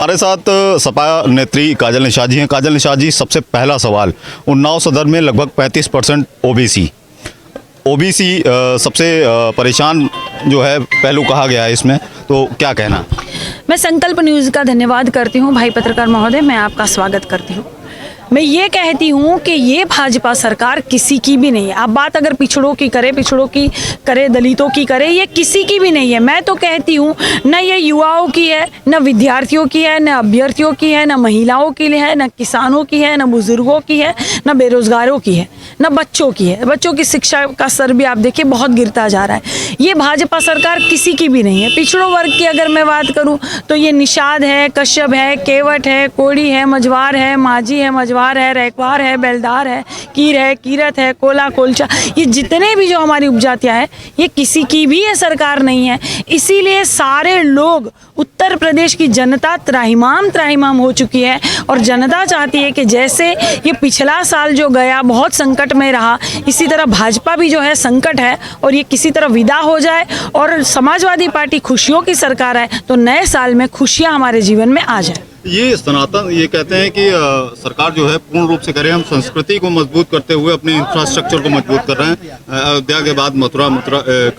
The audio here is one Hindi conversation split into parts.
हमारे साथ सपा नेत्री काजल निषाद जी हैं। काजल निषाद जी, सबसे पहला सवाल, उन्नाव सदर में लगभग 35% ओबीसी सबसे परेशान जो है पहलू कहा गया है इसमें, तो क्या कहना? मैं संकल्प न्यूज़ का धन्यवाद करती हूँ। भाई पत्रकार महोदय, मैं आपका स्वागत करती हूँ। मैं ये कहती हूँ कि ये भाजपा सरकार किसी की भी नहीं है। आप बात अगर पिछड़ों की करे, दलितों की करे, ये किसी की भी नहीं है। मैं तो कहती हूँ न ये युवाओं की है, न विद्यार्थियों की है, न अभ्यर्थियों की है, न महिलाओं की है, न किसानों की है, न बुजुर्गों की है, न बेरोजगारों की है, न बच्चों की है। बच्चों की शिक्षा का स्तर भी आप देखिए बहुत गिरता जा रहा है। ये भाजपा सरकार किसी की भी नहीं है। पिछड़ों वर्ग की अगर मैं बात करूँ तो ये निषाद है, कश्यप है, केवट है, कोड़ी है, मझवार है, माझी है, मझवार है, रैकवार है, बेलदार है, कीर है, कीरत है, कोला, कोलचा, ये जितने भी जो हमारी उपजातियां हैं, ये किसी की भी ये सरकार नहीं है। इसीलिए सारे लोग, उत्तर प्रदेश की जनता त्राहिमाम हो चुकी है और जनता चाहती है कि जैसे ये पिछला साल जो गया बहुत संकट में रहा, इसी तरह भाजपा भी जो है संकट है और ये किसी तरह विदा हो जाए और समाजवादी पार्टी खुशियों की सरकार है तो नए साल में खुशियां हमारे जीवन में आ जाए। ये सनातन ये कहते हैं कि सरकार जो है पूर्ण रूप से करें, हम संस्कृति को मजबूत करते हुए अपने इंफ्रास्ट्रक्चर को मजबूत कर रहे हैं। अयोध्या के बाद मथुरा,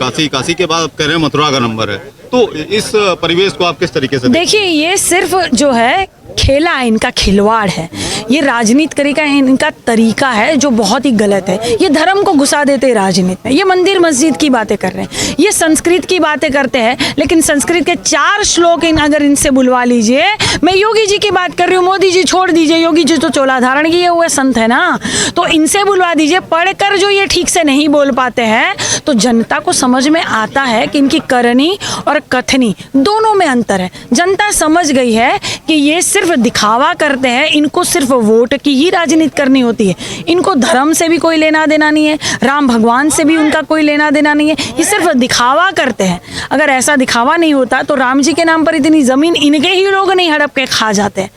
काशी के बाद अब कह रहे हैं मथुरा का नंबर है। तो इस परिवेश को आप किस तरीके से देखिए? ये सिर्फ जो है खेला है, इनका खिलवाड़ है, ये राजनीति करे का इनका तरीका है जो बहुत ही गलत है। ये धर्म को घुसा देते हैं राजनीति में, ये मंदिर मस्जिद की बातें कर रहे हैं, ये संस्कृत की बातें करते हैं, लेकिन संस्कृत के 4 श्लोक अगर इनसे बुलवा लीजिए, मैं योगी जी की बात कर रही हूँ, मोदी जी छोड़ दीजिए, योगी जी तो चोला धारण किए हुए संत है ना, तो इनसे बुलवा दीजिए। पढ़कर जो ये ठीक से नहीं बोल पाते हैं तो जनता को समझ में आता है कि इनकी करनी और कथनी दोनों में अंतर है। जनता समझ गई है कि ये सिर्फ दिखावा करते हैं, इनको सिर्फ वोट की ही राजनीति करनी होती है, इनको धर्म से भी कोई लेना देना नहीं है, राम भगवान से भी उनका कोई लेना देना नहीं है, ये सिर्फ दिखावा करते हैं। अगर ऐसा दिखावा नहीं होता तो राम जी के नाम पर इतनी जमीन इनके ही लोग नहीं हड़प के खा जाते,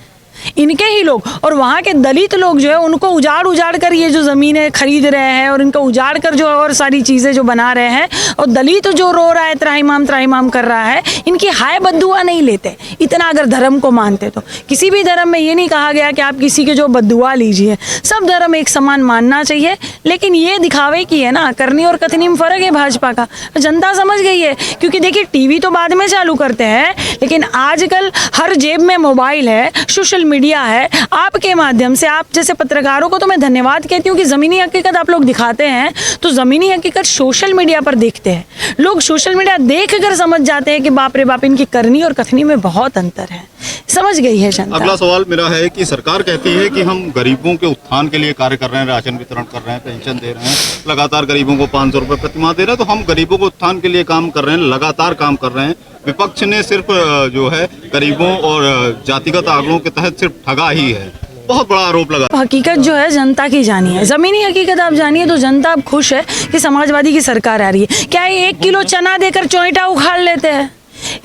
इनके ही लोग। और वहाँ के दलित लोग जो है उनको उजाड़ कर ये जो ज़मीनें खरीद रहे हैं और इनको उजाड़ कर जो और सारी चीज़ें जो बना रहे हैं, और दलित जो रो रहा है, त्राहिमाम कर रहा है, इनकी हाय बद्दुआ नहीं लेते इतना अगर धर्म को मानते तो। किसी भी धर्म में ये नहीं कहा गया कि आप किसी के जो बद्दुआ लीजिए, सब धर्म एक समान मानना चाहिए, लेकिन ये दिखावे की है ना, करनी और कथनी में फ़र्क है भाजपा का। जनता समझ गई है, क्योंकि देखिए टीवी तो बाद में चालू करते हैं, लेकिन आजकल हर जेब में मोबाइल है, सोशल मीडिया है। आपके माध्यम से आप जैसे पत्रकारों को तो मैं धन्यवाद कहती हूँ कि ज़मीनी हकीकत आप लोग दिखाते हैं, तो ज़मीनी हकीकत सोशल मीडिया पर देखते हैं लोग, सोशल मीडिया देखकर समझ जाते हैं कि बाप रे बाप, इनकी करनी और कथनी में बहुत अंतर है। समझ गई है जनता। अगला सवाल मेरा है कि सरकार कहती है कि हम गरीबों के उत्थान के लिए कार्य कर रहे हैं, राशन वितरण कर रहे हैं, पेंशन दे रहे हैं, लगातार गरीबों को 500 रुपये प्रतिमाह दे रहे हैं, तो हम गरीबों को उत्थान के लिए काम कर रहे हैं, लगातार काम कर रहे हैं। विपक्ष ने सिर्फ जो है गरीबों और जातिगत आंकड़ों के तहत सिर्फ ठगा ही है, बहुत बड़ा आरोप लगा। हकीकत जो है जनता की जानी है, जमीनी हकीकत आप जानिए तो जनता अब खुश है कि समाजवादी की सरकार आ रही है। क्या 1 किलो चना देकर चोइटा उखाड़ लेते हैं?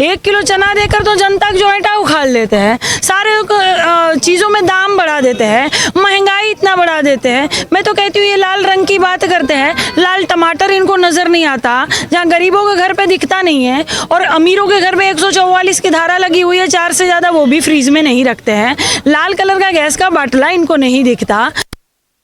1 किलो चना देकर तो जनता चोइटा उखाड़ लेते हैं, सारे चीज़ों में दाम बढ़ा देते हैं, महंगाई इतना बढ़ा देते हैं। मैं तो कहती हूँ ये लाल रंग की बात करते हैं, लाल टमाटर इनको नज़र नहीं आता, जहाँ गरीबों के घर पे दिखता नहीं है, और अमीरों के घर पे 144 की धारा लगी हुई है, 4 से ज़्यादा वो भी फ्रीज में नहीं रखते हैं, लाल कलर का गैस का बाटला इनको नहीं दिखता।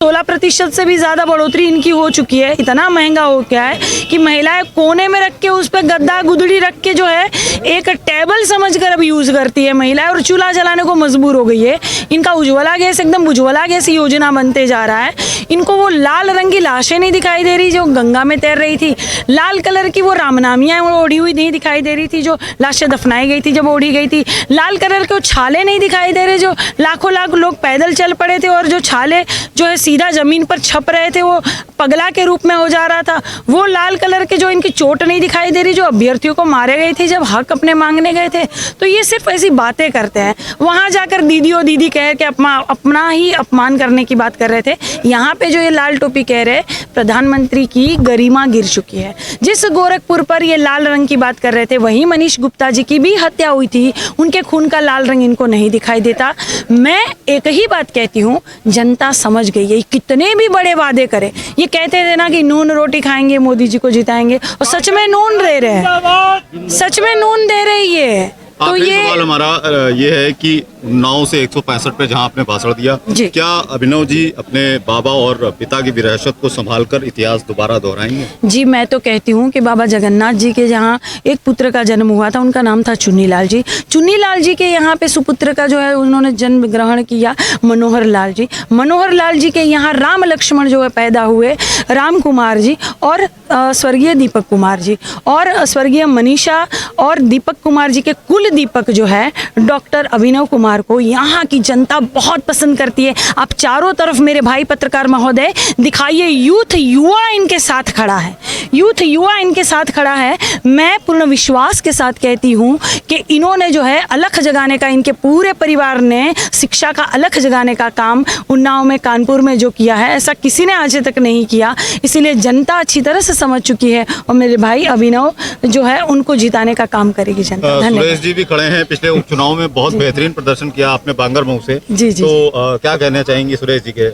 16% से भी ज़्यादा बढ़ोतरी इनकी हो चुकी है, इतना महंगा हो गया है कि महिलाएं कोने में रख के उस पर गद्दा गुदड़ी रख के जो है एक टेबल समझकर अब यूज़ करती है महिलाएं, और चूल्हा जलाने को मजबूर हो गई है। इनका उज्ज्वला गैस एकदम उज्ज्वला गैस योजना बनते जा रहा है। इनको वो लाल रंग की लाशें नहीं दिखाई दे रही जो गंगा में तैर रही थी, लाल कलर की वो रामनामियाँ ओढ़ी हुई नहीं दिखाई दे रही थी जो लाशें दफनाई गई थी जब ओढ़ी गई थी, लाल कलर के वो छाले नहीं दिखाई दे रहे जो लाखों लोग पैदल चल पड़े थे, और जो छाले जो है सीधा जमीन पर छप रहे थे, वो पगला के रूप में हो जा रहा था। वो लाल कलर के जो इनकी चोट नहीं दिखाई दे रही जो अभ्यर्थियों को मारे गए थे जब हक अपने मांगने गए थे। तो ये सिर्फ ऐसी बातें करते हैं, वहां जाकर दीदी कह के अपना ही अपमान करने की बात कर रहे थे। यहाँ पे जो ये लाल टोपी कह रहे, प्रधानमंत्री की गरिमा गिर चुकी है। जिस गोरखपुर पर ये लाल रंग की बात कर रहे थे, वहीं मनीष गुप्ता जी की भी हत्या हुई थी, उनके खून का लाल रंग इनको नहीं दिखाई देता। मैं एक ही बात कहती हूँ, जनता समझ गई है, कितने भी बड़े वादे करे, ये कहते थे ना कि नून रोटी खाएंगे मोदी जी को जिताएंगे, और सच में नून दे रहे हैं, सच में नून दे रही है। आखिरी ये सवाल हमारा ये है कि 9 से 165 पे जहां आपने भाषण दिया, जी। क्या अभिनव जी अपने बाबा और पिता की विरासत को संभालकर इतिहास दोबारा दोहराएंगे? जी, मैं तो कहती हूँ कि बाबा जगन्नाथ जी के जहाँ एक पुत्र का जन्म हुआ था, उनका नाम था चुन्नीलाल जी। चुन्नीलाल जी के यहाँ पे सुपुत्र का जो है उन्होंने जन्म ग्रहण किया मनोहर लाल जी। मनोहर लाल जी के यहाँ राम लक्ष्मण जो है पैदा हुए, राम कुमार जी और स्वर्गीय दीपक कुमार जी, और स्वर्गीय मनीषा और दीपक कुमार जी के कुल दीपक जो है डॉक्टर अभिनव कुमार को यहाँ की जनता बहुत पसंद करती है। आप चारों तरफ मेरे भाई पत्रकार महोदय दिखाइए, यूथ युवा इनके साथ खड़ा है, यूथ युवा इनके साथ खड़ा है। मैं पूर्ण विश्वास के साथ कहती हूँ कि इन्होंने जो है अलख जगाने का, इनके पूरे परिवार ने शिक्षा का अलख जगाने का काम उन्नाव में, कानपुर में जो किया है, ऐसा किसी ने आज तक नहीं किया। इसीलिए जनता अच्छी तरह से समझ चुकी है और मेरे भाई अभिनव जो है उनको जिताने का काम करेगी जनता। धन्यवाद। सुरेश जी भी खड़े हैं, पिछले उपचुनाव में बहुत बेहतरीन प्रदर्शन किया आपने बांगरमऊ से। जी, जी, तो क्या कहना चाहेंगी सुरेश जी के?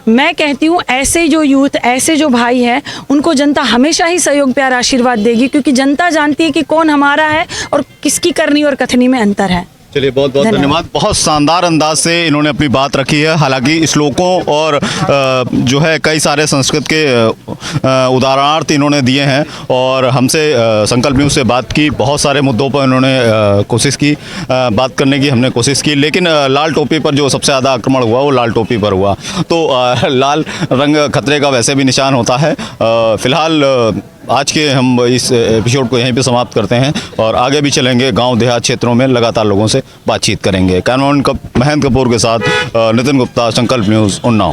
मैं कहती हूँ ऐसे जो यूथ, ऐसे जो भाई हैं, उनको जनता हमेशा ही सहयोग प्यार आशीर्वाद देगी, क्योंकि जनता जानती है कि कौन हमारा है और किसकी करनी और कथनी में अंतर है। चलिए, बहुत बहुत धन्यवाद। बहुत शानदार अंदाज से इन्होंने अपनी बात रखी है। हालांकि श्लोकों और जो है कई सारे संस्कृत के उदाहरणार्थ इन्होंने दिए हैं और हमसे संकल्प न्यूज़ से बात की। बहुत सारे मुद्दों पर इन्होंने कोशिश की बात करने की, हमने कोशिश की, लेकिन लाल टोपी पर जो सबसे ज़्यादा आक्रमण हुआ वो लाल टोपी पर हुआ। तो लाल रंग खतरे का वैसे भी निशान होता है। फिलहाल आज के हम इस एपिसोड को यहीं पे समाप्त करते हैं और आगे भी चलेंगे, गांव देहात क्षेत्रों में लगातार लोगों से बातचीत करेंगे। कैमरामैन महेंद्र कपूर के साथ नितिन गुप्ता, संकल्प न्यूज़, उन्नाव।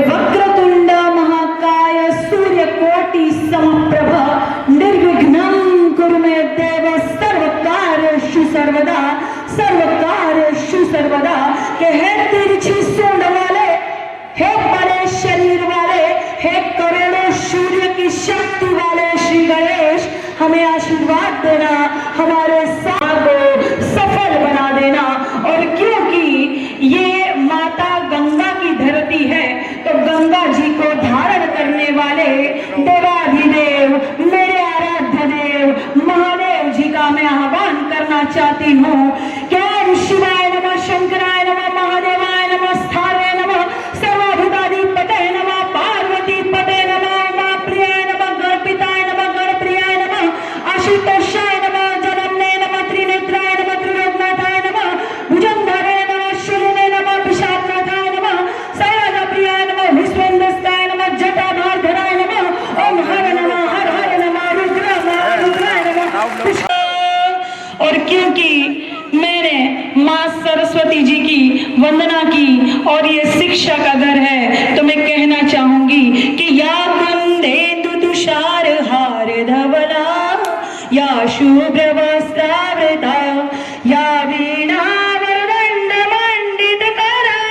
वक्रतुंड महाकाय सूर्यकोटि समप्रभ निर्विघ्नं कुरु मे देव सर्वकार्येषु सर्वदा सर्वकार्येषु सर्वदा। के हे तिरछी सूंड वाले, हे बड़े शरीर वाले, हे करोड़ों सूर्य की शक्ति वाले श्री गणेश, हमें आशीर्वाद देना, हमारे साथ को सफल बना देना। और क्योंकि ये माता गंगा की धरती है, तो गंगा जी को धारण करने वाले देवाधिदेव, मेरे आराध्य देव महादेव जी का मैं आह्वान करना चाहती हूँ। क्या शिवाय नमः, शंकराय नमः, महादेवाय नमः, स्थानाय नमः, सर्वाभूताधिपतये नमः, पार्वती पते नमः, उमा प्रियाय नमः, गणपिताय नमः, गणप्रियाय नमः, आशुतोषाय नमः, जगन्ने नमः, त्रिनेत्राय नमः, त्रिलोकनाथाय नमः, भुजंधराय नमः, शूलिने नमः, पिशाचनाथाय नमः, शैलप्रियाय नमः, विश्वेन्द्रस्ताय नमः, जटाधारधराय नमः, ओम हर नमः, हर हर नमः, रुद्राय नमः। और क्योंकि मैंने माँ सरस्वती जी की वंदना की और ये शिक्षा का घर है, तो मैं कहना चाहूंगी कि या कुंदेन्दु तुषार हार धवला, या शुभ्र वस्त्रावृता, या वीणा वरदंड मंडित करा,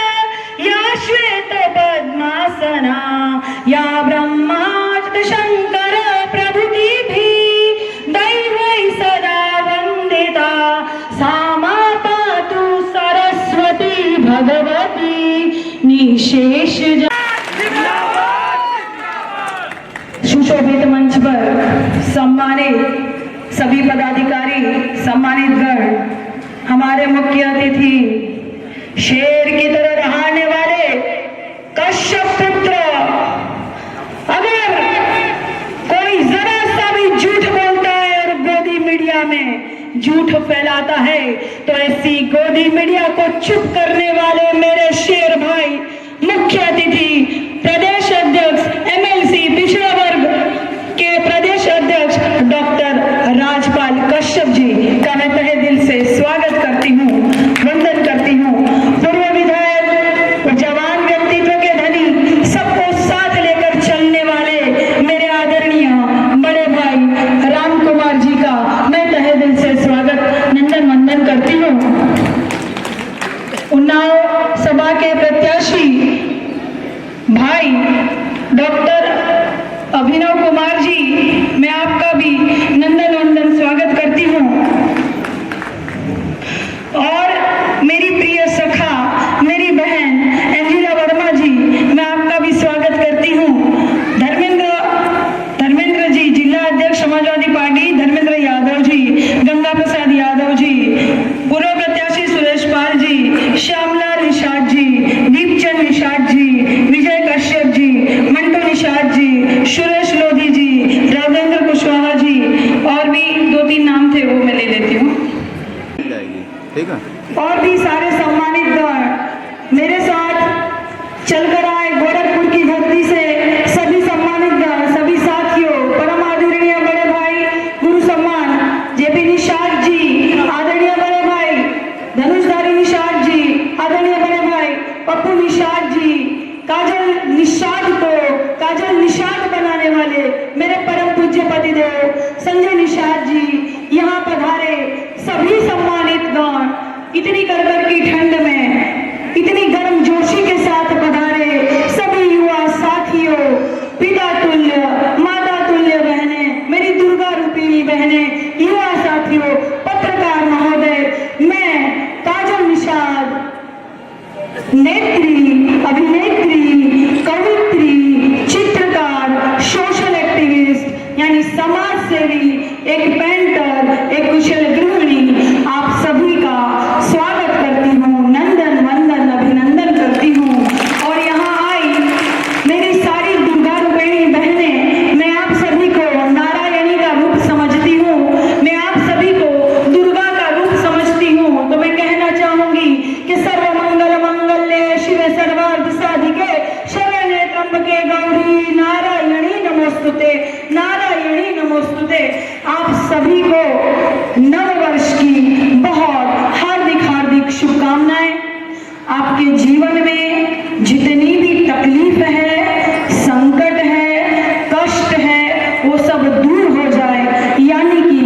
या श्वेत पद्मासना, या ब्रह्माच्युत शंकर प्रभृति भी दैवै सदा वंदिता। सामा पातु सरस्वती भगवती निशेष। सुशोभित मंच पर सम्मानित सभी पदाधिकारी, सम्मानित गण, हमारे मुख्य अतिथि, शेर की तरह दहाड़ने वाले कश्यप पुत्र, अगर कोई जरा सा भी झूठ बोलता है और गोदी मीडिया में झूठ फैलाता है, तो ऐसी गोदी मीडिया को चुप करने वाले मेरे शेर भाई, मुख्य अतिथि, प्रदेश अध्यक्ष MLC पिछड़ा वर्ग के प्रदेश अध्यक्ष डॉक्टर राजपाल कश्यप जी का मैं तहे दिल से स्वागत करती हूँ, वंदन करती हूँ। पूर्व विधायक, जवान व्यक्तित्व के धनी, सबको साथ लेकर चलने वाले मेरे आदरणीय बड़े भाई राम कुमार जी का मैं तहे दिल से स्वागत, नंदन वंदन करती हूँ। उन्नाव सभा के प्रत्याशी ठीक है। और भी सारे सम्मानित गण मेरे साथ चलकर आए गोरखपुर की धरती से, सभी सम्मानित गण, सभी साथियों, परम आदरणीय बड़े भाई गुरु सम्मान जेपी निषाद जी, आदरणीय बड़े भाई धनुषधारी निषाद जी, आदरणीय बड़े भाई पप्पू निषाद जी, काजल निषाद बनाने वाले मेरे परम पूज्य पतिदेव संजय निषाद जी, यहाँ पधारे सभी सम्मानित गण, इतनी कड़कड़ की ठंड में इतनी गर्म जोशी के साथ पधारे सभी युवा साथियों, पिता तुल्य माता तुल्य बहने, मेरी दुर्गा रूपिणी बहने, युवा साथियों, पत्रकार महोदय, मैं काजल निषाद नेत्री, अभिनेत्री, कवित्री, चित्रकार, सोशल एक्टिविस्ट यानी समाज सेवी, एक पेंटर, एक कुशल गृहिणी, आप सभी का स्वागत करती हूँ, नंदन वंदन अभिनंदन करती हूँ। और यहाँ आई मेरी सारी दुर्गा रूपिणी बहनें, मैं आप सभी को नारायणी का रूप समझती हूँ, मैं आप सभी को दुर्गा का रूप समझती हूँ। तो मैं कहना चाहूंगी कि सर्वमंगल मंगल्ये शिवे सर्वार्थ साधिके शरण्ये त्र्यंबके गौरी नारायणी नमोस्तुते, नारायणी नमोस्तुते। आप सभी को नव वर्ष की बहुत हार्दिक शुभकामनाएं। आपके जीवन में जितनी भी तकलीफ है, संकट है, कष्ट है, वो सब दूर हो जाए, यानी कि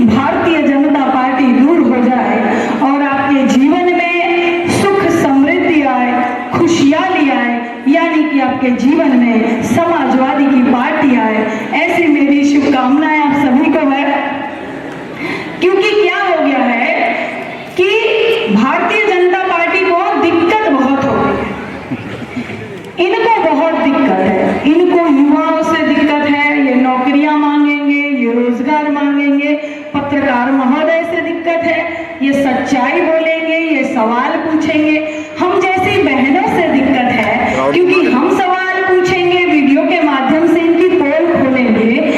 भारतीय जनता पार्टी दूर हो जाए और आपके जीवन में सुख समृद्धि आए, खुशहाली आए, यानी कि आपके जीवन में समाजवादी की पार्टी आए। ऐसी मेरी शुभकामनाएं आप सभी को है। क्योंकि क्या हो गया है कि भारतीय जनता पार्टी को दिक्कत बहुत हो गई है, इनको बहुत दिक्कत है, इनको युवाओं से दिक्कत है, ये नौकरियां मांगेंगे, ये रोजगार मांगेंगे, पत्रकार महोदय से दिक्कत है, ये सच्चाई बोलेंगे, ये सवाल पूछेंगे, हम जैसी बहनों से दिक्कत है क्योंकि हम सवाल पूछेंगे, वीडियो के माध्यम से इनकी पोल खोलेंगे,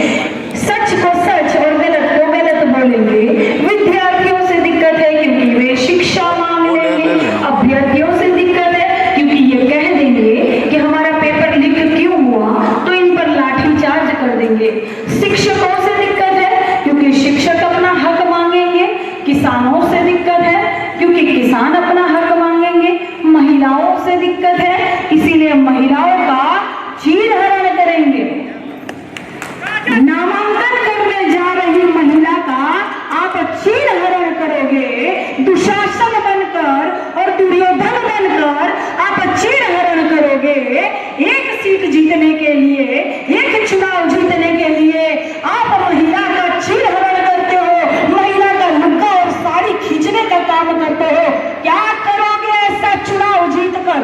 सच को सच और गलत को गलत बोलेंगे। विद्यार्थियों से दिक्कत है क्योंकि वे शिक्षा मांग लेंगे, अभ्यर्थियों से दिक्कत है क्योंकि ये कह देंगे कि हमारा पेपर लीक क्यों हुआ, तो इन पर लाठी चार्ज कर देंगे। शिक्षकों से दिक्कत है क्योंकि शिक्षक अपना हक मांगेंगे, किसानों से दिक्कत है क्योंकि किसान अपना हक मांगेंगे, महिलाओं से दिक्कत है इसीलिए महिलाओं का चीरहरण करेंगे। नामांकन करने जा रही महिला का आप चीरहरण करोगे, दुशासन बनकर और दुर्योधन बनकर आप चीरहरण करोगे। एक सीट जीतने के लिए, एक चुनाव जीतने के लिए आप महिला का चीरहरण करते हो, महिला का लुक्का और साड़ी खींचने का काम करते हो। क्या करोगे ऐसा चुनाव जीतकर?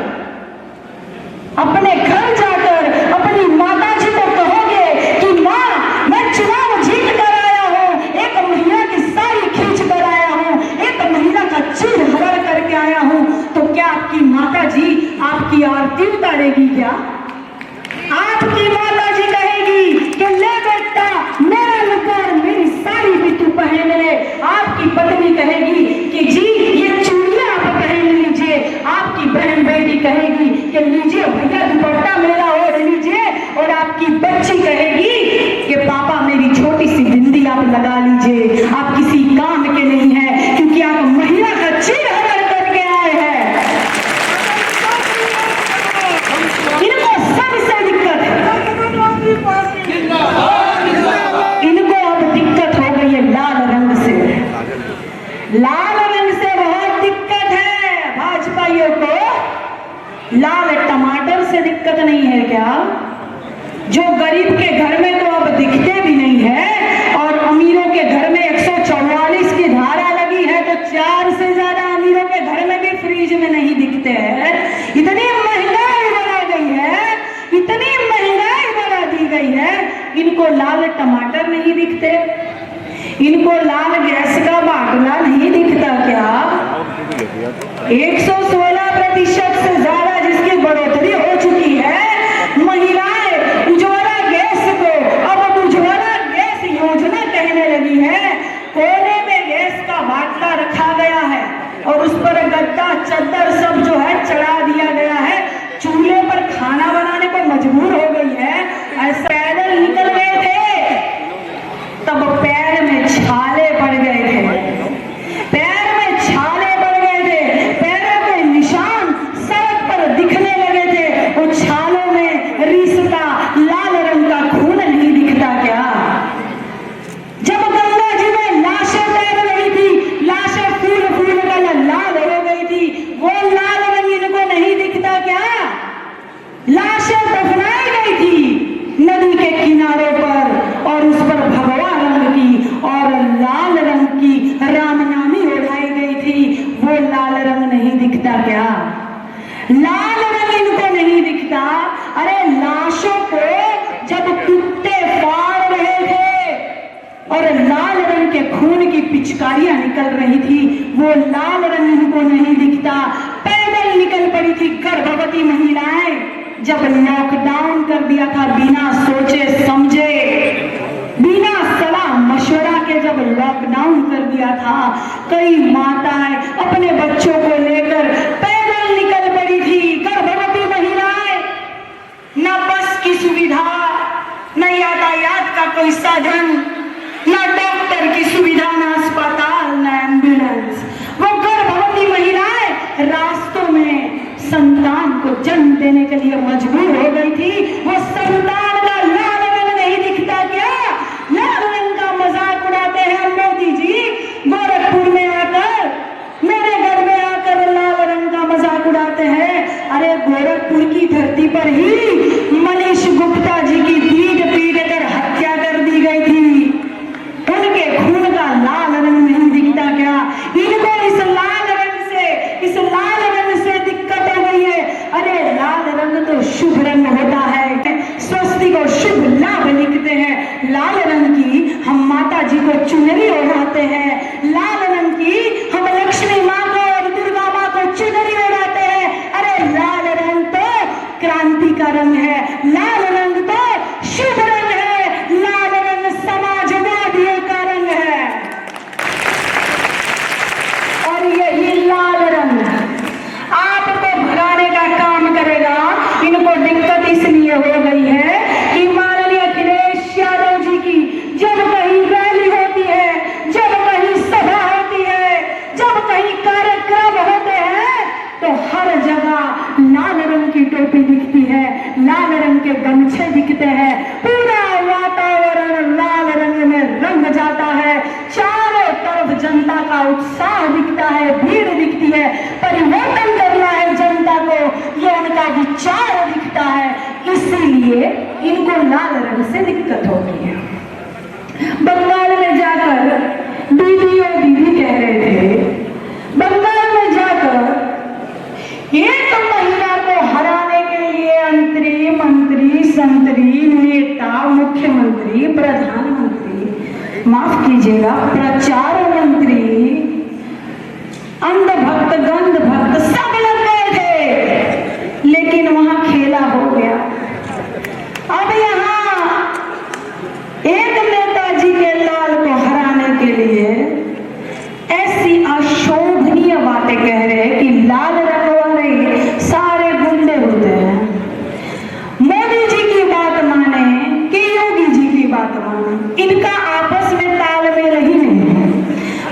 अपने घर जाकर अपनी माता जी को कहोगे कि माँ मैं चुनाव जीत कर आया हूँ, एक महिला की साड़ी खींच कर आया हूँ, एक महिला का चीरहरण करके आया हूँ, तो क्या आपकी माता जी आपकी आरती उतारेगी? क्या आपकी माता जी कहेगी कि ले बेटा मेरा लुक्का और मेरी साड़ी भी तू पहन ले? आपकी पत्नी कहेगी कि जी ये चूड़ियां आप पहन लीजिए, आपकी बहन बेटी कहेगी कि लीजिए भैया दुपट्टा मेरा ओढ़ लीजिए, और आपकी बच्ची कहेगी कि पापा मेरी छोटी सी बिंदी आप लगा लीजिए। आप किसी काम के नहीं है क्योंकि आप महिला का चीरहरण करके आए हैं। इनको सबसे दिक्कत है, इनको अब दिक्कत हो गई है लाल रंग से, लाल रंग से बहुत दिक्कत है। भाजपाइयों को लाल टमाटर से दिक्कत नहीं है क्या? जो गरीब के घर में तो अब दिखते भी नहीं है, और अमीरों के घर में 144 की धारा लगी है तो 4 से ज्यादा अमीरों के घर में भी फ्रिज में नहीं दिखते हैं। इतनी महंगाई बढ़ा गई है, इतनी महंगाई बढ़ा दी गई है, इनको लाल टमाटर नहीं दिखते, इनको लाल गैस का बाटला नहीं दिखता क्या? 116% से ज्यादा जिसकी बढ़ोतरी हो चुकी है। महिलाएं उज्ज्वला गैस को अब उज्ज्वला गैस योजना कहने लगी है। कोने में गैस का बाटला रखा गया है, और उस पर गद्दा चद्दर सब जो है चढ़ा दिया गया है, चूल्हे पर खाना बनाने पर मजबूर हो गई है। ऐसे पैदल निकल गए थे तब पैर में छाले पड़ गए थे, पैर में छाले पड़ गए थे, पैरों के निशान सड़क पर दिखने लगे थे। उन छालों में रिश्ता लाल रंग का खून नहीं दिखता क्या? जब गंगा जी में लाशें तैर रही थी, लाशें फूल फूल कर लाल हो गई थी, वो लाल रंग इनको नहीं दिखता क्या? लाशें दफनाई गई थी नदी के किनारे पर और उस पर भगवा रंग की और लाल रंग की रामनामी उड़ाई गई थी, वो लाल रंग नहीं दिखता क्या? लाल रंग इनको नहीं दिखता। अरे लाशों को जब कुत्ते फाड़ रहे थे और लाल रंग के खून की पिचकारियां निकल रही थी, वो लाल रंग इनको नहीं दिखता। पैदल निकल पड़ी थी गर्भवती महिलाएं, जब लॉकडाउन कर दिया था बिना सोचे समझे, बिना सलाह मशवरा के जब लॉकडाउन कर दिया था, कई माताएं अपने बच्चों को लेकर पैदल निकल पड़ी थी। गर्भवती महिलाएं, न बस की सुविधा, न यातायात का कोई साधन, न डॉक्टर की सुविधा, न अस्पताल, न एम्बुलेंस। वो गर्भवती महिलाएं रास्तों में संतान को जन्म देने के लिए मजबूर हो गई थी। वो संतान का लाल रंग नहीं दिखता क्या? लाल रंग का मजाक उड़ाते हैं मोदी जी गोरखपुर में आकर, मेरे घर में आकर लाल रंग का मजाक उड़ाते हैं। अरे गोरखपुर की धरती पर ही मनीष गुप्ता जी की पीट पीट कर हत्या कर दी गई थी, उनके खून का लाल रंग नहीं दिखता क्या? इनको इस लाल रंग से दिक्कत हो गई है। अरे लाल रंग तो शुभ रंग होता है, स्वस्ति को शुभ लाभ लिखते हैं। लाल रंग की हम माता जी को चुनरी ओढ़ाते हैं, लाल रंग की हम लक्ष्मी माँ को और दुर्गा माँ को चुनरी ओढ़ाते हैं। अरे लाल रंग तो क्रांति का रंग है, लाल रंग तो शुभ रंग है, लाल रंग समाजवादियों का रंग है। और यही लाल रंग आपको भगाने का काम करेगा। इनको दिक्कत इसलिए हो गई है कि माननीय अखिलेश यादव जी की जब कहीं रैली होती है, जब कहीं सभा होती है, जब कहीं कार्यक्रम होते हैं, तो हर जगह लाल रंग की टोपी दिखती है, लाल रंग के गमछे दिखते हैं, पूरा वातावरण लाल रंग में रंग जाता है। चारों तरफ जनता का उत्साह दिखता है, भीड़ दिखती है। परिवर्तन करना है जनता को, ये उनका विचार दिखता है, इसीलिए इनको लाल रंग से दिक्कत होती है। बंगाल में जाकर दीदी और दीदी कह रहे थे, बंगाल में जाकर एक महिला को हराने के लिए मंत्री, संतरी, नेता, मुख्यमंत्री, प्रधानमंत्री, माफ कीजिएगा प्रचार मंत्री, अंधभक्त, गंधभक्त सब लग गए थे, लेकिन वहां खेला हो गया। अब यहाँ एक नेताजी के लाल को हराने के लिए ऐसी अशोभनीय बातें कह रहे हैं कि लाल रंग वाले सारे गुंडे होते हैं। मोदी जी की बात माने कि योगी जी की बात माने, इनका आपस में तालमेल ही नहीं है।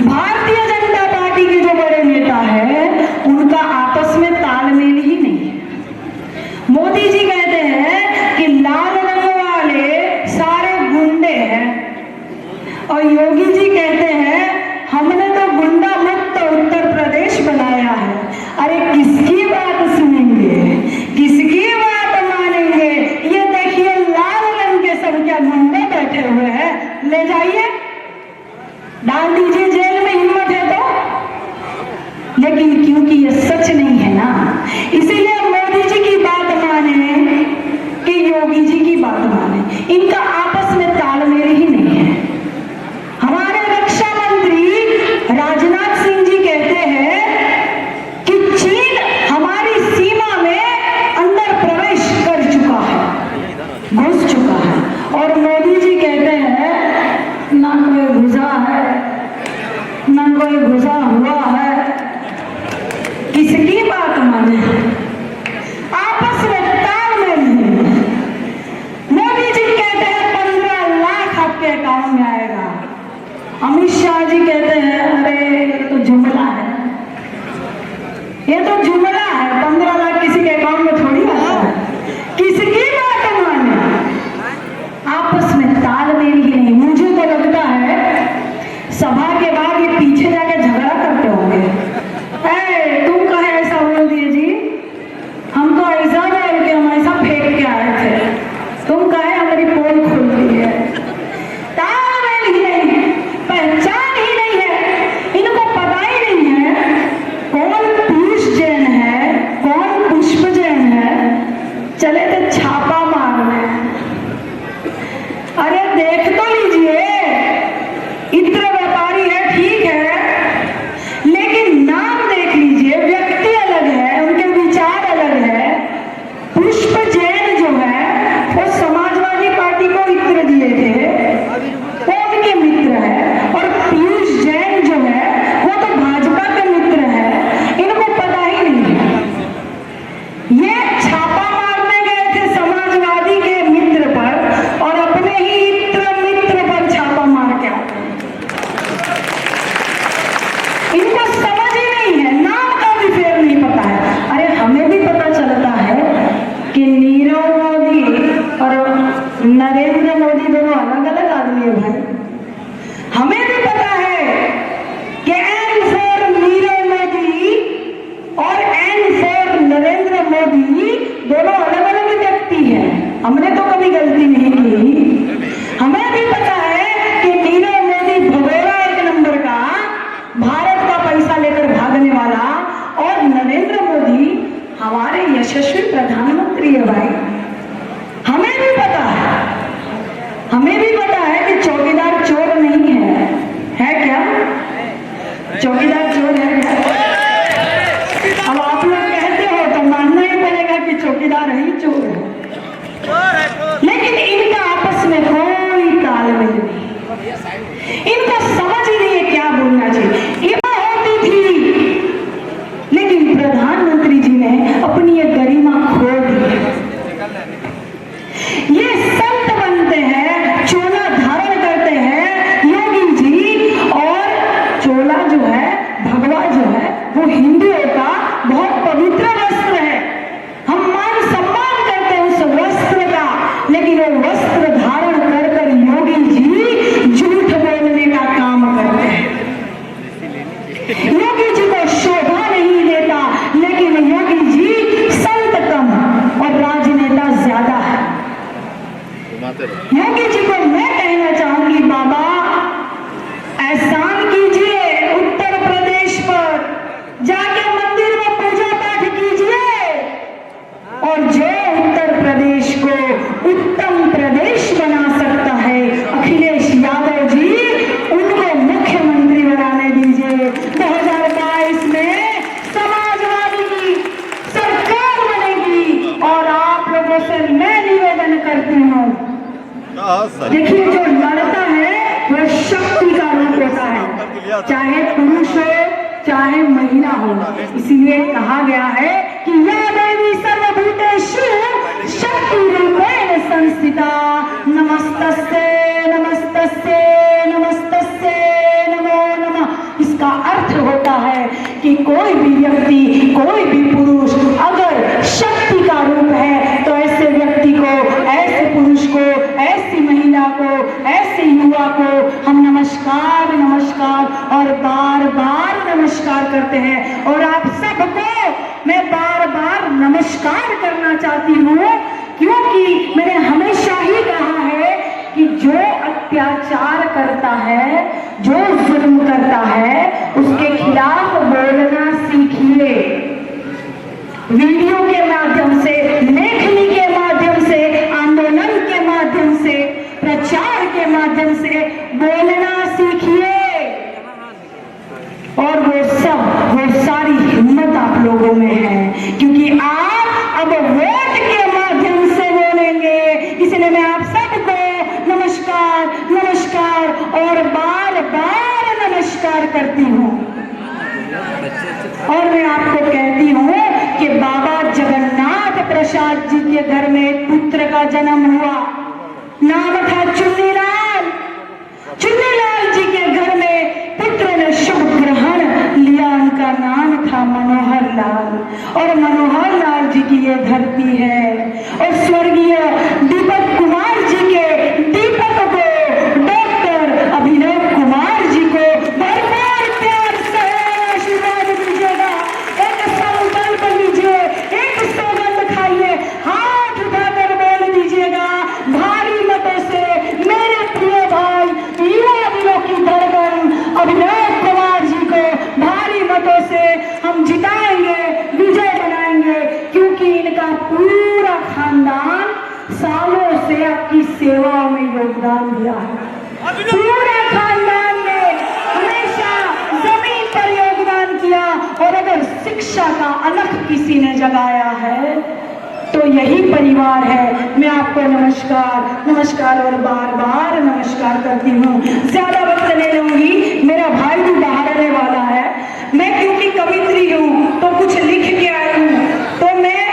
भारतीय जनता पार्टी के जो बड़े नेता है उनका आपस में तालमेल ही नहीं है। मोदी जी कहते हैं कि लाल रंग वाले सारे गुंडे हैं और योगी जी कहते हैं हमने तो गुंडा मुक्त उत्तर प्रदेश बनाया है। अरे किसकी बात सुनेंगे, किसकी बात मानेंगे? ये देखिए लाल रंग के सब क्या गुंडे बैठे हुए हैं, ले जाइए डाल दीजिए जेल में, हिम्मत है तो। लेकिन क्योंकि ये सच नहीं है ना, इसीलिए मोदी जी की बात माने कि योगी जी की बात माने, इनका आपस में तालमेल ही नहीं है। हमारे रक्षा मंत्री राजनाथ सिंह जी कहते हैं कि चीन हमारी सीमा में अंदर प्रवेश कर चुका है, घुस चुका है, और मोदी जी कहते हैं ना कोई घुसा है, ना कोई घुसा हुआ है, जी कहते हैं अरे ये तो जुमला है, ये तो जुमला है, 15 लाख किसी के अकाउंट में थोड़ी आता है, किसकी बात माने। आपस में तालमेल ही नहीं। मुझे तो लगता है सभा के बाद ये पीछे जाके झगड़ा करते होंगे, तुम कहे ऐसा बोल दिए जी, हम तो ऐसा बोल के हम ऐसा फेंक के आए थे, तुम कहे हमारी पोल खुल रही है। तालमेल ही नहीं, पहचान ही नहीं है, इनको पता ही नहीं है कौन पीयूष जैन है, कौन पुष्प जैन है। चले थे छापा मारने, अरे देख तो लीजिए, इत्र व्यापारी है ठीक है, लेकिन नाम देख लीजिए, व्यक्ति अलग है, उनके विचार अलग है। पुष्प जैन जो है वो समाजवादी पार्टी को इत्र दिए थे, वो उनके मित्र है, और पीयूष जैन जो है वो तो भाजपा के मित्र है, इनको पता ही नहीं है। ये छापा मारने गए थे समाजवादी के मित्र पर और अपने ही मित्र पर छापा मार के आते हैं। इनको समझ ही नहीं है, नाम का भी फेर नहीं पता है। अरे हमें भी पता चलता है कि नीरव मोदी और नरेंद्र मोदी दोनों अलग अलग आदमी है भाई। हमें भी पता है कि एन फॉर नीरव मोदी और एन फॉर नरेंद्र मोदी दोनों अलग अलग व्यक्ति हैं। हमने तो कभी गलती नहीं की। हमें भी पता है कि नीरव मोदी भगोड़ा एक नंबर का, भारत का पैसा लेकर भागने वाला, और नरेंद्र मोदी हमारे यशस्वी प्रधानमंत्री है भाई। हमें भी पता है, हमें भी पता है कि चौकीदार चोर नहीं है क्या? चौकीदार चोर है क्या? अब आप लोग कहते हो तो मानना ही पड़ेगा कि चौकीदार ही चोर है, लेकिन इनका आपस में कोई तालमेल नहीं, इनको समझ ही नहीं है क्या बोलना चाहिए। इमा होती थी, लेकिन प्रधानमंत्री जी ने अपनी ये गरिमा खो दी। ये संत बनते हैं, चोला धारण करते हैं योगी जी, और चोला जो है, भगवा जो है, वो हिंदुओं का बहुत पवित्र वस्त्र है। हम मान सम्मान करते हैं उस वस्त्र का, लेकिन वो वस्त्र धारण कर कर योगी जी झूठ बोलने का काम करते हैं। योगी जी को शोभा नहीं देता, लेकिन योगी जी संत कम और राजनेता ज्यादा है। योगी जी को मैं कहना चाहूंगी, बाबा एहसान कीजिए उत्तर प्रदेश पर, जाके मंदिर में पूजा पाठ कीजिए, और जो उत्तर प्रदेश को उत्तम प्रदेश बना सकता है, अखिलेश यादव जी, उनको मुख्यमंत्री बनाने दीजिए। 2022 में समाजवादी की सरकार बनेगी, और आप लोगों से मैं निवेदन करती हूँ, देखिए जो लड़ता है वह शक्ति का रूप होता है, चाहे पुरुष हो चाहे महिला हो। इसीलिए कहा गया है कि या देवी सर्वभूतेषु शक्ति रूपेण संस्थिता, नमस्तस्यै नमस्तस्यै नमस्तस्यै नमो नमः। इसका अर्थ होता है कि कोई भी व्यक्ति, कोई भी पुरुष अगर शक्ति का रूप है, तो ऐसे व्यक्ति को, ऐसे पुरुष को, ऐसी महिला को, ऐसे युवा को हम नमस्कार नमस्कार और बार बार नमस्कार करते हैं। और आप सबको मैं बार बार नमस्कार करना चाहती हूँ, क्योंकि मैंने हमेशा ही कहा है कि जो अत्याचार करता है, जो जुल्म करता है, उसके खिलाफ बोलना सीखिए। वीडियो के माध्यम से, लेखनी के माध्यम से, आंदोलन के माध्यम से, प्रचार के माध्यम से बोलना सीखिए। और वो सारी हिम्मत आप लोगों में है, क्योंकि आप अब वोट के माध्यम से बोलेंगे। इसलिए मैं आप सबको नमस्कार नमस्कार और बार बार नमस्कार करती हूँ। और मैं आपको कहती हूँ कि बाबा जगन्नाथ प्रसाद जी के घर में एक पुत्र का जन्म हुआ, नाम था चुन्नीलाल। चुन्नीलाल जी के घर में और मनोहर लाल जी की ये धरती है, और स्वर्गीय दीपक कुमार जी के दीपक को, डॉक्टर अभिनव कुमार जी को भरपूर प्यार से आशीर्वाद दीजिएगा। एक संकल्प लीजिए, एक सौगंध खाइए, हाथ उठाकर बोल दीजिएगा भारी मतों से मेरे प्रिय भाई युवा दिलों की धड़कन अभिनव कुमार जी को भारी मतों से हम जिताएंगे, विजय बनाएंगे, क्योंकि इनका पूरा खानदान सालों से आपकी सेवा में योगदान दिया है। पूरा खानदान ने हमेशा जमीन पर योगदान किया, और अगर शिक्षा का अलख किसी ने जगाया है तो यही परिवार है। मैं आपको नमस्कार और बार बार नमस्कार करती हूँ। ज्यादा वक्त ले लूंगी, मेरा भाई भी बाहर आने वाला है। मैं क्योंकि कवित्री हूँ तो कुछ लिख के आई हूँ, तो मैं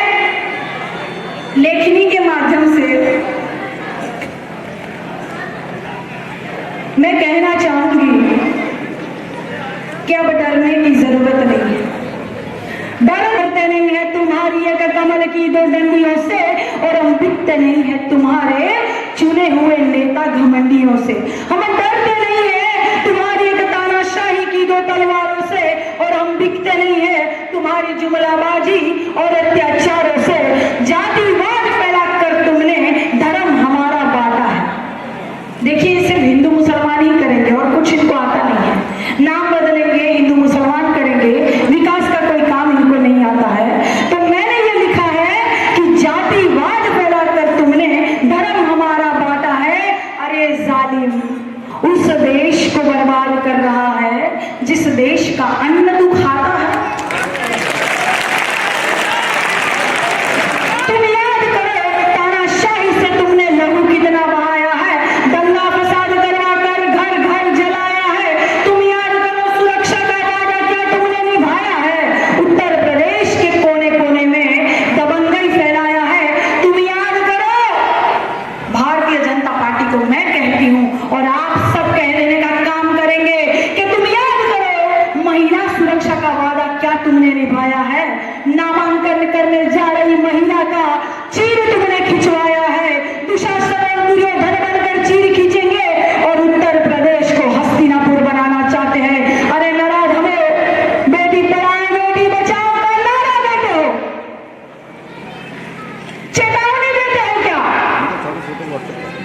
लेखनी के माध्यम से मैं कहना चाहूंगी कि अब डरने की जरूरत नहीं है। डर करते नहीं है तुम्हारी एक कमल की दो डंडियों से, और हम बिकते नहीं है तुम्हारे चुने हुए नेता घमंडियों से। हम डरते नहीं है तुम्हारी एक तानाशाही की दो तलवारों से, और हम बिकते नहीं है तुम्हारी जुमलाबाजी और अत्याचारों से। जातिवाद फैलाकर तुमने धर्म हमारा बांटा है। देखिए, सिर्फ हिंदू मुसलमान ही करेंगे और कुछ इनको आता नहीं है। नाम बदलेंगे, हिंदू मुसलमान करेंगे, विकास का कोई काम इनको नहीं आता है। तो मैंने ये लिखा है कि जातिवाद फैलाकर तुमने धर्म हमारा बांटा है। अरे जालिम, उस देश को बर्बाद कर रहा है जिस देश का अन्न तू खाता है। तुम याद करो, तानाशाही से तुमने लहू कितना बहाया है, दंगा फसाद करवाकर घर घर जलाया है। तुम याद करो, सुरक्षा का वादा क्या तुमने निभाया है। उत्तर प्रदेश के कोने कोने में दबंगई फैलाया है। तुम याद करो, भारतीय जनता पार्टी को मैं कहती हूँ और आप सब कह देने का काम करेंगे कि तुम याद करो, महिला सुरक्षा का वादा क्या तुमने निभाया है। नामांकन करने जा रही महिला का चीर तुमने खिंचवाया है। दुशासन और दुर्योधन बनकर चीर खींचेंगे और उत्तर प्रदेश को हस्तिनापुर बनाना चाहते हैं। अरे नाराज हो, बेटी पढ़ाओ बेटी बचाओ का नारा देते हो, चेतावनी देते हो क्या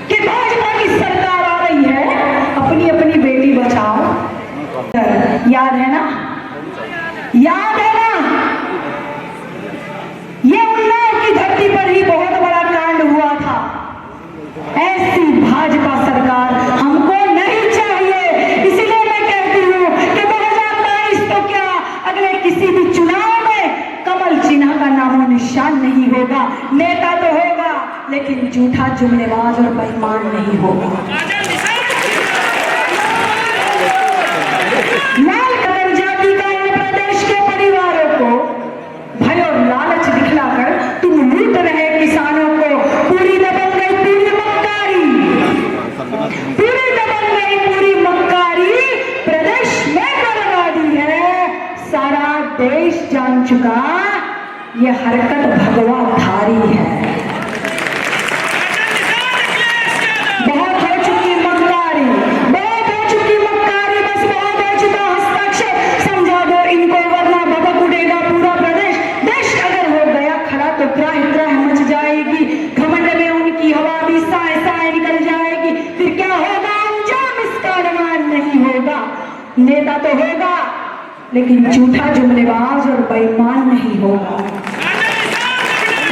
कि भाजपा की सरकार आ रही है, अपनी अपनी बेटी बचाओ। याद है ना, याद है ना, ये उन्नाव की धरती पर ही बहुत बड़ा कांड हुआ था। ऐसी भाजपा सरकार हमको नहीं चाहिए। इसलिए मैं कहती हूँ कि 2022 तो क्या, अगले किसी भी चुनाव में कमल चिन्ह का नामो निशान नहीं होगा। नेता तो होगा, लेकिन झूठा जुमलेबाज और बेईमान नहीं होगा। लाल कलर जाति का इन प्रदेश के परिवारों को भय और लालच दिखलाकर तुम लूट रहे किसानों को। पूरी दबंग गई पूरी मक्कारी, पूरी दबंग गई पूरी मक्कारी प्रदेश में बर्बादी है। सारा देश जान चुका ये हरकत भगवाधारी है। बहुत हो चुकी मक्कारी, बहुत हो चुकी मक्कारी, बस बहुत हो चुका हस्ताक्षर। समझा दो इनको, वरना भभक उठेगा पूरा प्रदेश। देश अगर हो गया खड़ा तो त्राह त्राह मच जाएगी। घमंड में उनकी हवा भी साए साए निकल जाएगी। फिर क्या होगा, अंजाम इसका अनुमान नहीं होगा। नेता तो होगा, लेकिन झूठा जुमलेबाज और बेईमान नहीं होगा।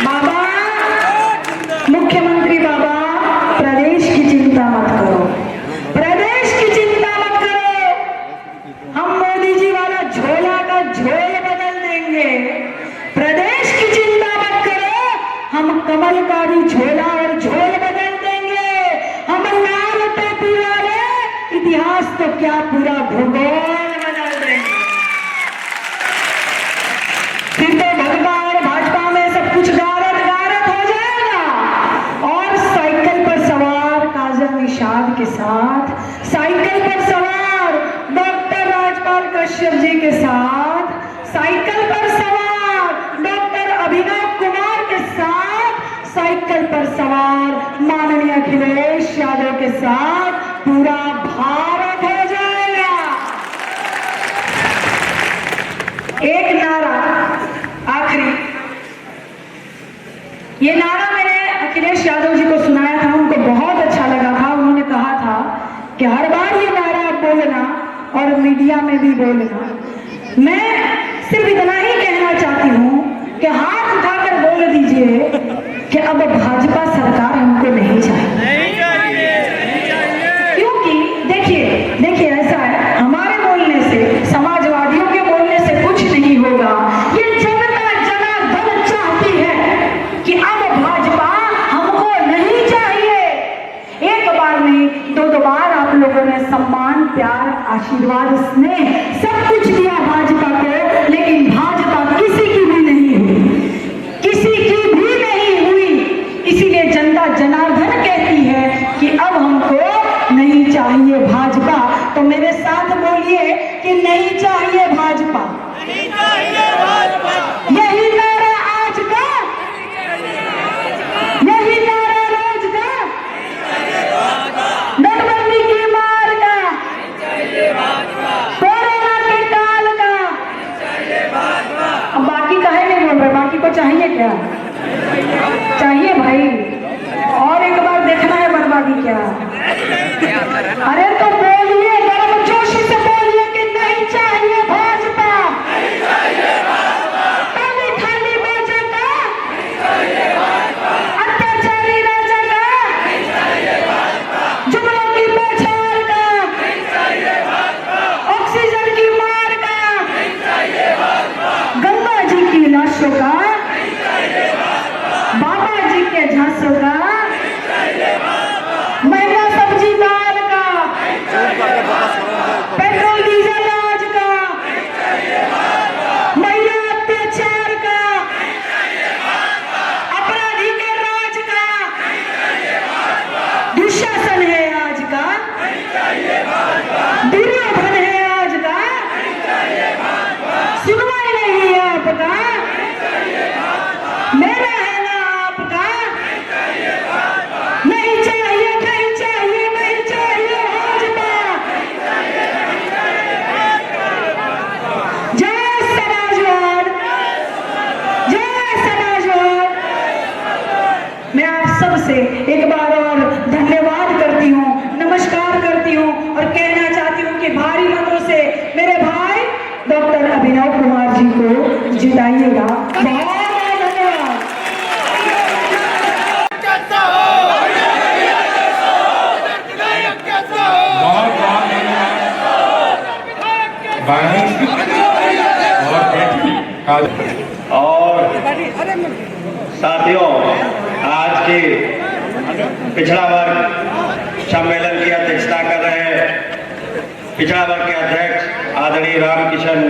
बाबा, मुख्यमंत्री बाबा, प्रदेश की चिंता मत करो, प्रदेश की चिंता मत करो। हम मोदी जी वाला झोला का झोल बदल देंगे। प्रदेश की चिंता मत करो, हम कमल का भी झोला और झोल बदल देंगे। हम लाल टोपी वाले इतिहास तो क्या पूरा भूगोल बदल देंगे। फिर तो भगवा और भाजपा में सब कुछ गारत गारत हो जाएगा। और साइकिल पर सवार काजल निषाद के साथ, साइकिल पर सवार डॉक्टर राजपाल कश्यप जी के साथ, साइकिल पर सवार साइकिल पर सवार माननीय अखिलेश यादव के साथ पूरा भारत हो जाएगा। एक नारा आखिरी, ये नारा मैंने अखिलेश यादव जी को सुनाया था, उनको बहुत अच्छा लगा था। उन्होंने कहा था कि हर बार ये नारा बोलना और मीडिया में भी बोलना। मैं सिर्फ इतना ही कहना चाहती हूँ कि हाथ उठाकर बोल दीजिए कि अब भाजपा सरकार हमको नहीं चाहिए। क्योंकि देखिए ऐसा है, हमारे बोलने से, समाजवादियों के बोलने से कुछ नहीं होगा। ये जनता जनार्दन चाहती है कि अब भाजपा हमको नहीं चाहिए। एक बार नहीं, दो बार आप लोगों ने सम्मान, प्यार, आशीर्वाद, स्नेह सब कुछ दिया भाजपा को, लेकिन भाजपा किसी की भी नहीं हुई, किसी की भी नहीं हुई। इसीलिए जनता जनार्दन कहती है कि अब हमको नहीं चाहिए भाजपा। तो मेरे साथ बोलिए कि नहीं चाहिए भाजपा। यही नारा आज का, यही नारा रोज का, नोटबंदी की मार का, कोरोना के काल का। अब बाकी काहे नहीं बोल रहे? बाकी को चाहिए क्या? चाहिए भाई। और एक बार देखना है बर्बादी क्या। अरे तो बोलिए, गर्मजोशी से बोलिए कि नहीं चाहिए भाजपा। खाली खाली भाजपा, अत्याचारी राजा का, जुमलों की बौछार का, ऑक्सीजन की मार का, गंगा जी की लाशों का, बाबा जी के झांसों का, महंगा सब्जी दाल का, पेट्रोल डीजल आज का, महिला अत्याचार का, अपराधी के राज का, दुशासन है आज का, दुर्योधन है आज का, सुनवाई नहीं है आपका, मेरा है ना आपका। नहीं चाहिए, नहीं चाहिए, नहीं चाहिए भाजपा। जय समाजवाद, जय समाजवाद। मैं आप सबसे एक बार और धन्यवाद करती हूँ, नमस्कार करती हूँ और कहना चाहती हूँ कि भारी मतों से मेरे भाई डॉक्टर अभिनव कुमार जी को जिताइएगा। बहुत धन्यवाद। बहुत बहुत धन्यवाद। और बेटी और साथियों, आज के पिछड़ा वर्ग सम्मेलन की अध्यक्षता कर रहे पिछड़ा वर्ग के अध्यक्ष आदरणीय रामकिशन